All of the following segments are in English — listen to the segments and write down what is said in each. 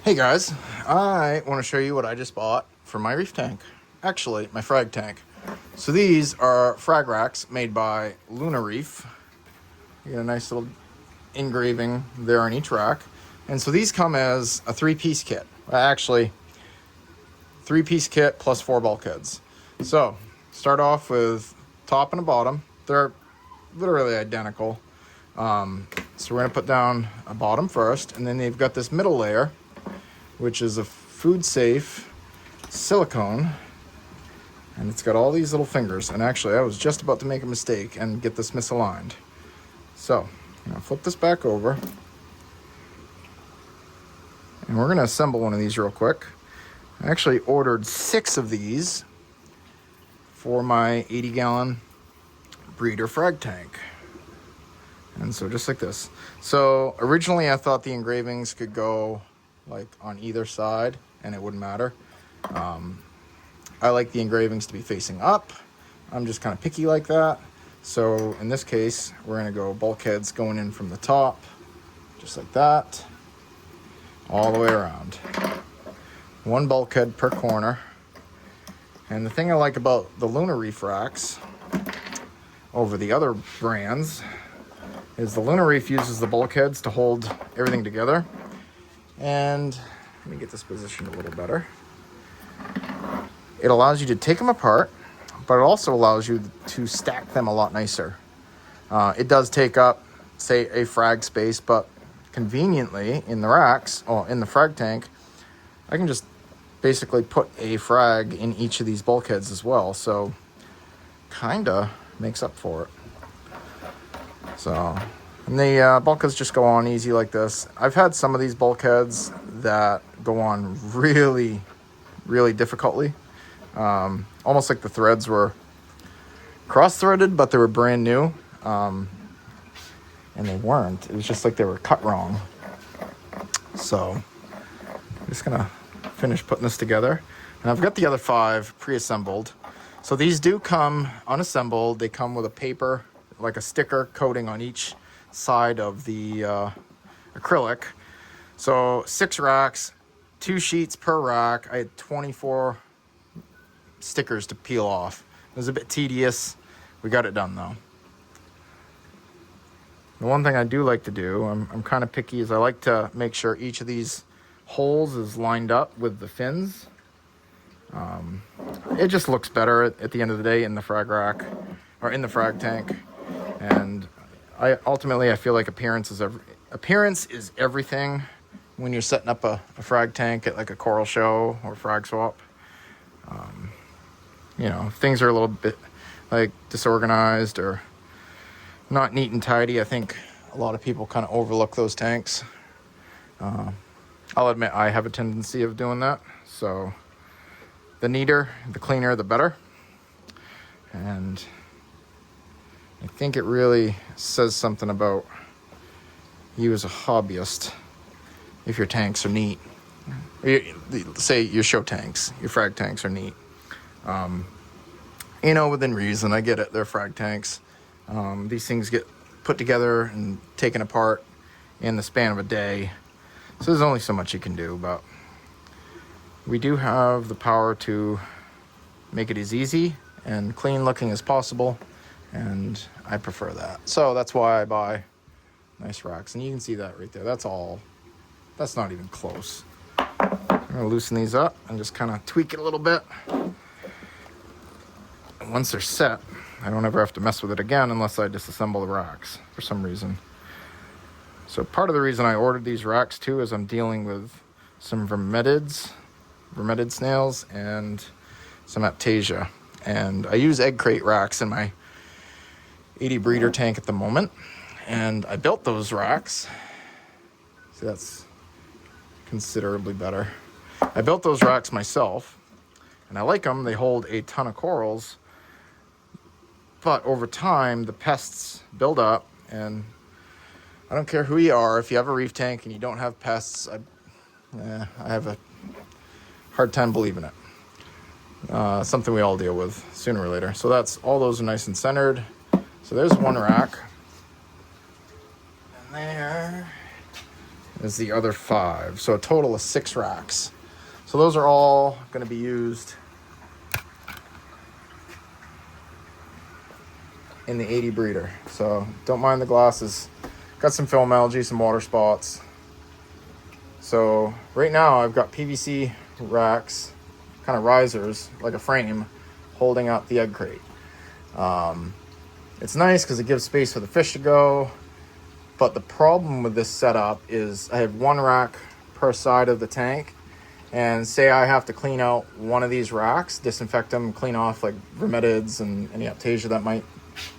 Hey guys, I want to show you what I just bought for my reef tank. Actually, my frag tank. So these are frag racks made by Luna Reef. You get a nice little engraving there on each rack. And so these come as a three-piece kit. Actually, three-piece kit plus 4 bulkheads. So, start off with top and a bottom. They're literally identical. So we're going to put down a bottom first, and then they've got this middle layer, which is a food-safe silicone, and it's got all these little fingers. And actually, I was just about to make a mistake and get this misaligned. So, I'm going to flip this back over, and we're going to assemble one of these real quick. I actually ordered 6 of these for my 80-gallon breeder frag tank. And so just like this. So originally I thought the engravings could go like on either side and it wouldn't matter. I like the engravings to be facing up. I'm just kind of picky like that. So in this case, we're going to go bulkheads going in from the top, just like that, all the way around. 1 bulkhead per corner. And the thing I like about the Luna Reef racks over the other brands is the Luna Reef uses the bulkheads to hold everything together. And let me get this positioned a little better. It allows you to take them apart, but it also allows you to stack them a lot nicer. It does take up, say, a frag space, but conveniently in the racks, or in the frag tank, I can just basically put a frag in each of these bulkheads as well. So kinda makes up for it. So, and the bulkheads just go on easy like this. I've had some of these bulkheads that go on really, really difficultly. Almost like the threads were cross-threaded, but they were brand new. And they weren't. It was just like they were cut wrong. So, I'm just going to finish putting this together. And I've got the other 5 pre-assembled. So these do come unassembled. They come with a paper, like a sticker coating on each side of the acrylic. So 6 racks, 2 sheets per rack. I had 24 stickers to peel off. It was a bit tedious. We got it done though. The one thing I do like to do, I'm kind of picky, is I like to make sure each of these holes is lined up with the fins. It just looks better at the end of the day in the frag rack or in the frag tank. And I feel like appearance is everything when you're setting up a frag tank at like a coral show or frag swap. If things are a little bit like disorganized or not neat and tidy, I think a lot of people kind of overlook those tanks. I'll admit I have a tendency of doing that. So the neater, the cleaner, the better. And I think it really says something about you as a hobbyist if your tanks are neat. Say your show tanks, your frag tanks are neat. Within reason. I get it. They're frag tanks. These things get put together and taken apart in the span of a day. So there's only so much you can do, but we do have the power to make it as easy and clean looking as possible. And I prefer that. So that's why I buy nice racks. And you can see that right there. That's not even close. I'm going to loosen these up and just kind of tweak it a little bit. And once they're set, I don't ever have to mess with it again unless I disassemble the racks for some reason. So part of the reason I ordered these racks too is I'm dealing with some vermetid snails and some aptasia. And I use egg crate racks in my 80 breeder tank at the moment. And I built those racks. See, that's considerably better. I built those racks myself. And I like them. They hold a ton of corals. But over time, the pests build up. And I don't care who you are. If you have a reef tank and you don't have pests, I have a hard time believing it. Something we all deal with sooner or later. So all those are nice and centered. So there's one rack. And there. is the other 5. So a total of 6 racks. So those are all going to be used in the 80 breeder. So don't mind the glasses. Got some film algae, some water spots. So right now I've got PVC racks, kind of risers, like a frame, holding up the egg crate. It's nice because it gives space for the fish to go. But the problem with this setup is I have 1 rack per side of the tank. And say I have to clean out one of these racks, disinfect them, clean off like vermetids and any aptasia that might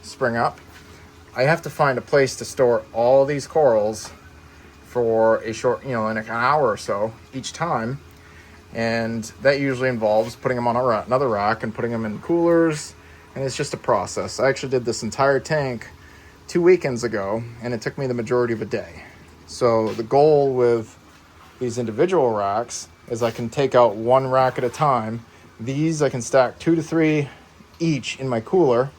spring up. I have to find a place to store all these corals for a short, like an hour or so each time. And that usually involves putting them on another rack and putting them in coolers. And it's just a process. I actually did this entire tank 2 weekends ago, and it took me the majority of a day. So the goal with these individual racks is I can take out 1 rack at a time. These I can stack 2 to 3 each in my cooler,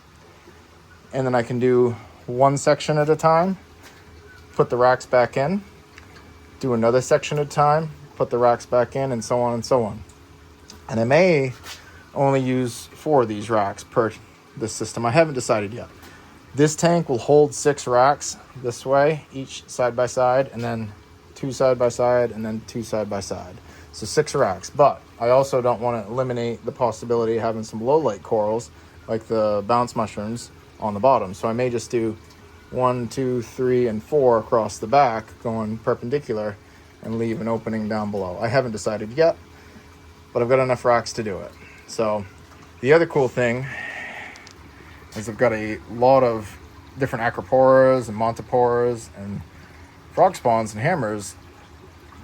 and then I can do 1 section at a time, put the racks back in, do another section at a time, put the racks back in, and so on and so on. And I may only use 4 of these racks per this system. I haven't decided yet. This tank will hold 6 racks this way, each side by side, and then 2 side by side, and then 2 side by side. So 6 racks. But I also don't want to eliminate the possibility of having some low light corals, like the bounce mushrooms, on the bottom. So I may just do 1, 2, 3, and 4 across the back, going perpendicular, and leave an opening down below. I haven't decided yet, but I've got enough racks to do it. So the other cool thing is I've got a lot of different acroporas and montiporas and frog spawns and hammers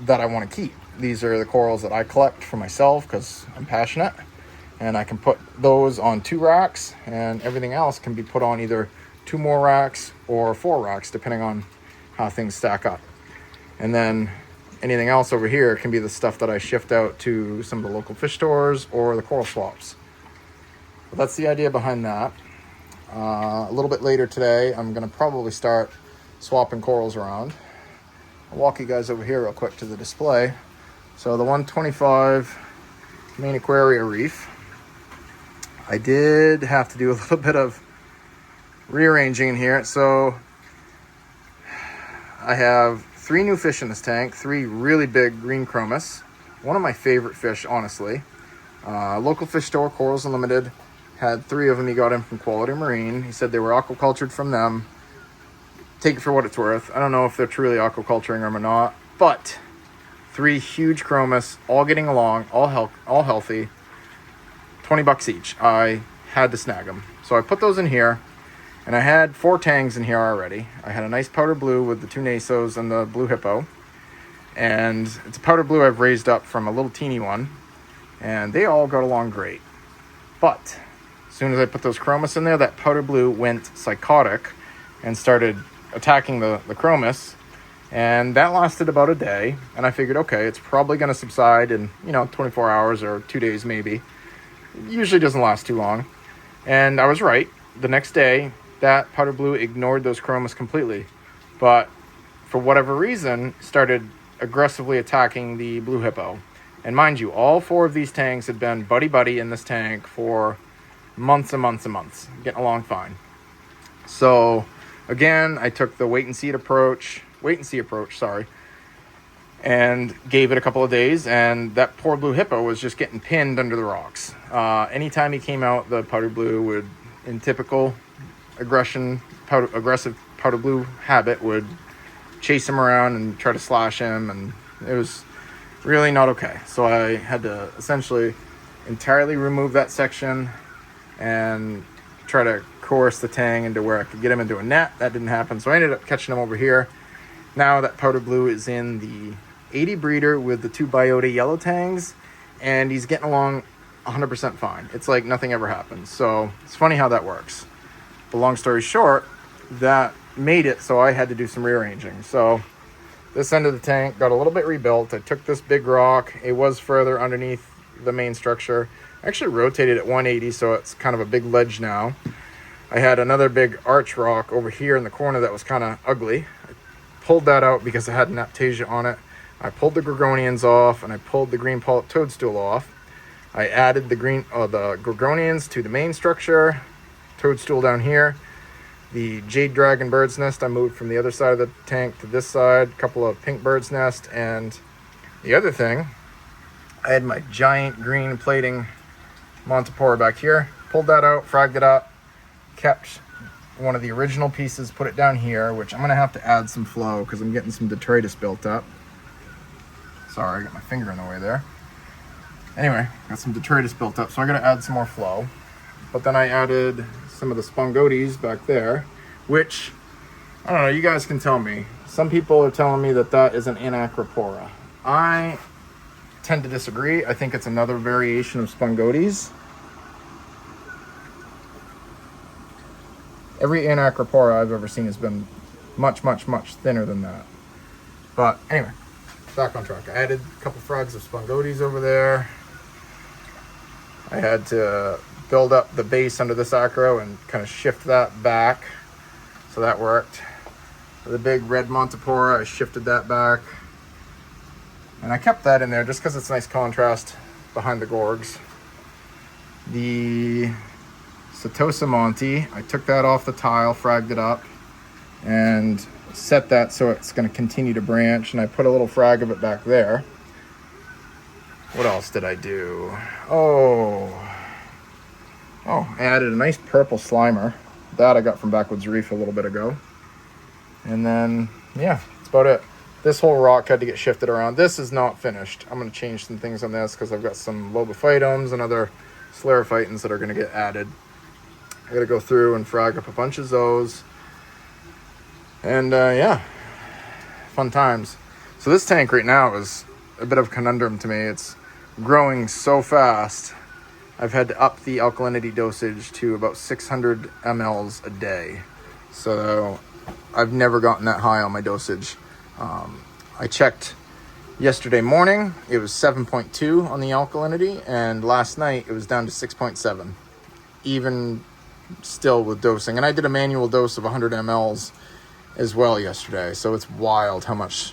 that I want to keep. These are the corals that I collect for myself because I'm passionate, and I can put those on 2 racks, and everything else can be put on either 2 more racks or 4 racks, depending on how things stack up. And then anything else over here can be the stuff that I shift out to some of the local fish stores or the coral swaps. But that's the idea behind that. A little bit later today, I'm going to probably start swapping corals around. I'll walk you guys over here real quick to the display. So the 125 main aquaria reef, I did have to do a little bit of rearranging in here. So I have 3 new fish in this tank, 3 really big green chromis. One of my favorite fish, honestly. Local fish store, Corals Unlimited, had 3 of them he got in from Quality Marine. He said they were aquacultured from them. Take it for what it's worth. I don't know if they're truly aquaculturing them or not, but 3 huge chromis, all getting along, all healthy, $20 each. I had to snag them. So I put those in here, and I had 4 tangs in here already. I had a nice powder blue with the 2 nasos and the blue hippo. And it's a powder blue I've raised up from a little teeny one, and they all got along great. But as soon as I put those chromis in there, that powder blue went psychotic and started attacking the chromis. And that lasted about a day. And I figured, okay, it's probably going to subside in, 24 hours or 2 days maybe. It usually doesn't last too long. And I was right. The next day, that powder blue ignored those chromis completely. But for whatever reason, started aggressively attacking the blue hippo. And mind you, all 4 of these tanks had been buddy-buddy in this tank for months and months and months, getting along fine. So again, I took the wait and see approach, and gave it a couple of days, and that poor blue hippo was just getting pinned under the rocks. Anytime he came out, the powder blue would, in typical aggressive powder blue habit, would chase him around and try to slash him, and it was really not okay. So I had to essentially entirely remove that section and try to coerce the tang into where I could get him into a net. That didn't happen, so I ended up catching him over here. Now that powder blue is in the 80 breeder with the 2 biota yellow tangs, and he's getting along 100% fine. It's like nothing ever happened. So it's funny how that works. But long story short, that made it so I had to do some rearranging. So this end of the tank got a little bit rebuilt. I took this big rock. It was further underneath the main structure. I actually rotated at 180, so it's kind of a big ledge now. I had another big arch rock over here in the corner that was kind of ugly. I pulled that out because it had Naptasia on it. I pulled the Gorgonians off, and I pulled the green polyp toadstool off. I added the the Gorgonians to the main structure, toadstool down here. The Jade Dragon bird's nest I moved from the other side of the tank to this side. A couple of pink bird's nest, and the other thing, I had my giant green plating Montipora back here. Pulled that out, fragged it up, kept one of the original pieces, put it down here, which I'm going to have to add some flow because I'm getting some detritus built up. Sorry, I got my finger in the way there. Anyway, got some detritus built up, so I got to add some more flow. But then I added some of the Spongotes back there, which, I don't know, you guys can tell me. Some people are telling me that that is an Anacropora. I tend to disagree. I think it's another variation of Spongotes. Every Anacropora I've ever seen has been much, much, much thinner than that. But anyway, back on track. I added a couple frogs of Spongotes over there. I had to build up the base under this acro and kind of shift that back. So that worked. The big red Montipora, I shifted that back. And I kept that in there just because it's a nice contrast behind the Gorgs. The Setosa Monte, I took that off the tile, fragged it up, and set that so it's going to continue to branch, and I put a little frag of it back there. What else did I do? Oh, I added a nice purple Slimer. That I got from Backwoods Reef a little bit ago. And then, yeah, that's about it. This whole rock had to get shifted around. This is not finished. I'm going to change some things on this because I've got some Lobophytums and other Sclerophytans that are going to get added. I got to go through and frag up a bunch of those. And yeah, fun times. So this tank right now is a bit of a conundrum to me. It's growing so fast. I've had to up the alkalinity dosage to about 600 mLs a day. So I've never gotten that high on my dosage. I checked yesterday morning. It was 7.2 on the alkalinity. And last night it was down to 6.7. Even still with dosing. And I did a manual dose of 100 mLs as well yesterday. So it's wild how much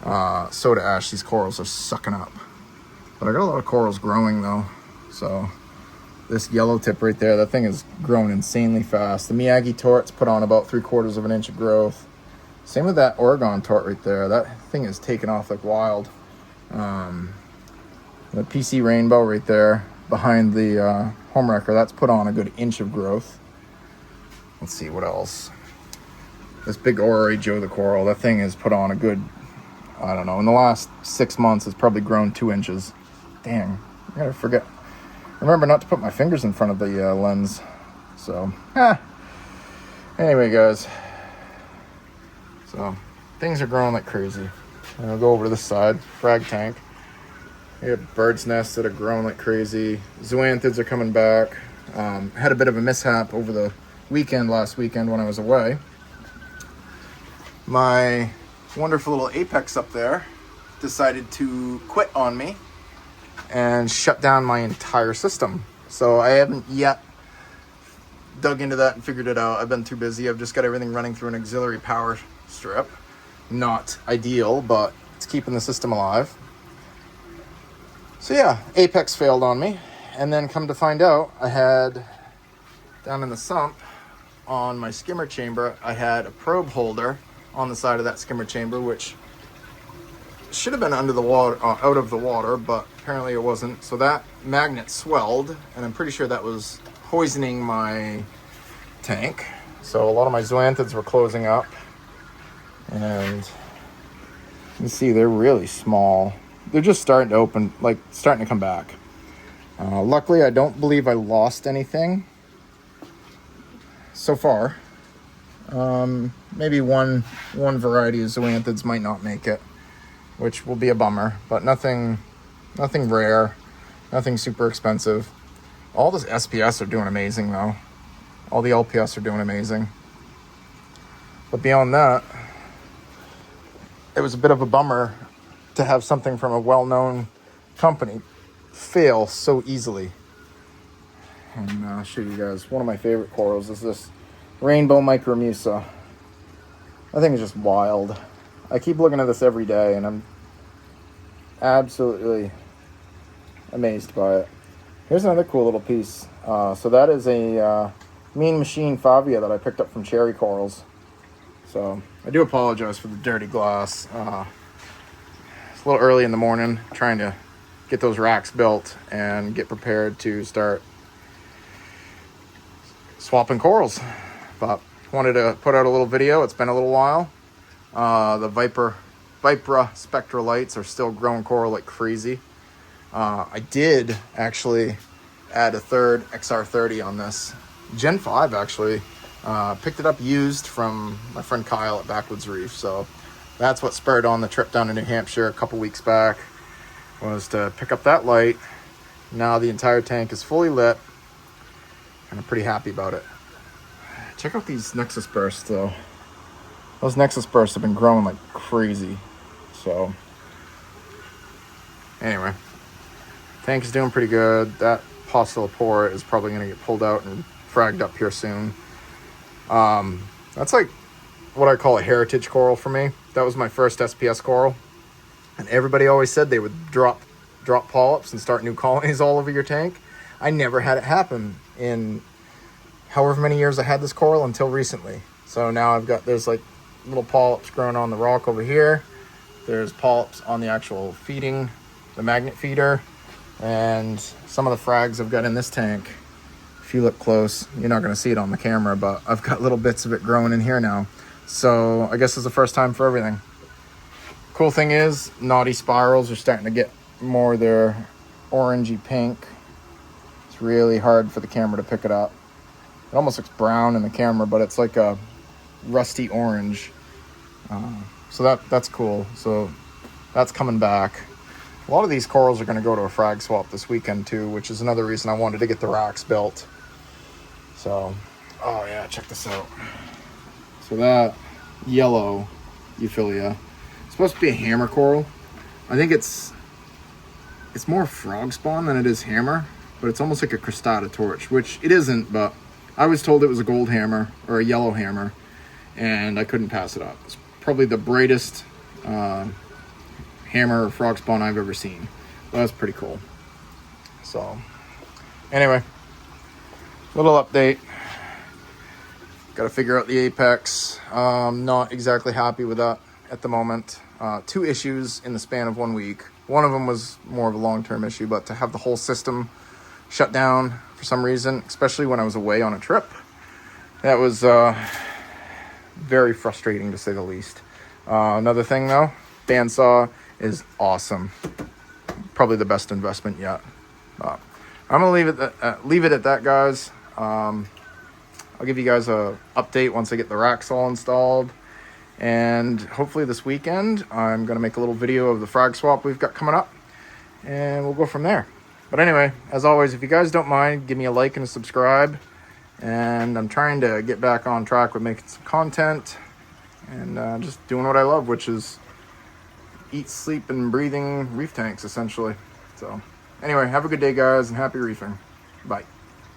soda ash these corals are sucking up. But I got a lot of corals growing though. So this yellow tip right there, that thing is growing insanely fast. The Miyagi tort's put on about 3/4 of an inch of growth. Same with that Oregon tort right there. That thing is taking off like wild. The PC Rainbow right there behind the Homewrecker, that's put on a good inch of growth. Let's see what else. This big Orrery Joe the Coral, that thing has put on a good, I don't know, in the last 6 months it's probably grown 2 inches. Dang, I gotta forget. Remember not to put my fingers in front of the lens. So, anyway guys. So, things are growing like crazy. And I'll go over to this side, frag tank. We have birds' nests that are growing like crazy. Zoanthids are coming back. Had a bit of a mishap over the weekend, last weekend when I was away. My wonderful little apex up there decided to quit on me and shut down my entire system. So I haven't yet dug into that and figured it out. I've been too busy. I've just got everything running through an auxiliary power strip. Not ideal, but it's keeping the system alive. So yeah, apex failed on me. And then come to find out, I had down in the sump on my skimmer chamber, I had a probe holder on the side of that skimmer chamber, which should have been under the water, out of the water, but apparently it wasn't. So that magnet swelled, and I'm pretty sure that was poisoning my tank. So a lot of my zoanthids were closing up, and you can see they're really small. They're just starting to open, like starting to come back. Luckily, I don't believe I lost anything so far. Maybe one variety of zoanthids might not make it, which will be a bummer, but nothing rare, nothing super expensive. All the SPS are doing amazing though. All the LPS are doing amazing. But beyond that, it was a bit of a bummer to have something from a well-known company fail so easily. And I'll show you guys, one of my favorite corals is this Rainbow Micromusa. I think it's just wild. I keep looking at this every day, and I'm absolutely amazed by it. Here's another cool little piece. So that is a Mean Machine Favia that I picked up from Cherry Corals. So I do apologize for the dirty glass. It's a little early in the morning, trying to get those racks built and get prepared to start swapping corals. But wanted to put out a little video. It's been a little while. The Vipera Spectra lights are still growing coral like crazy. I did actually add a third XR30 on this. Gen 5 actually. Picked it up used from my friend Kyle at Backwoods Reef. So that's what spurred on the trip down to New Hampshire a couple weeks back, was to pick up that light. Now the entire tank is fully lit, and I'm pretty happy about it. Check out these Nexus bursts though. Those Nexus bursts have been growing like crazy. So anyway, tank is doing pretty good. That Postulopora is probably going to get pulled out and fragged up here soon. That's like what I call a heritage coral for me. That was my first SPS coral, and everybody always said they would drop polyps and start new colonies all over your tank. I never had it happen in however many years I had this coral until recently. So now there's like little polyps growing on the rock over here. There's polyps on the actual feeding, the magnet feeder, and some of the frags I've got in this tank. If you look close, you're not going to see it on the camera, but I've got little bits of it growing in here now. So I guess it's the first time for everything. Cool thing is, naughty spirals are starting to get more of their orangey pink. It's really hard for the camera to pick it up. It almost looks brown in the camera, but it's like a rusty orange. So that's cool. So that's coming back. A lot of these corals are going to go to a frag swap this weekend too, which is another reason I wanted to get the racks built. So, oh yeah, check this out. So that yellow Euphilia, it's supposed to be a hammer coral. I think it's more frog spawn than it is hammer, but it's almost like a crostata torch, which it isn't, but I was told it was a gold hammer or a yellow hammer, and I couldn't pass it up. It's probably the brightest hammer or frog spawn I've ever seen. But that's pretty cool. So anyway, little update. Got to figure out the apex. Not exactly happy with that at the moment. 2 issues in the span of 1 week. One of them was more of a long-term issue, but to have the whole system shut down for some reason, especially when I was away on a trip, that was very frustrating to say the least. Another thing though, bandsaw is awesome. Probably the best investment yet. I'm gonna leave it at that, guys. I'll give you guys a update once I get the racks all installed, and hopefully this weekend I'm gonna make a little video of the frag swap we've got coming up, and we'll go from there. But anyway, as always, if you guys don't mind, give me a like and a subscribe. And I'm trying to get back on track with making some content and just doing what I love, which is eat, sleep, and breathing reef tanks, essentially. So anyway, have a good day, guys, and happy reefing. Bye.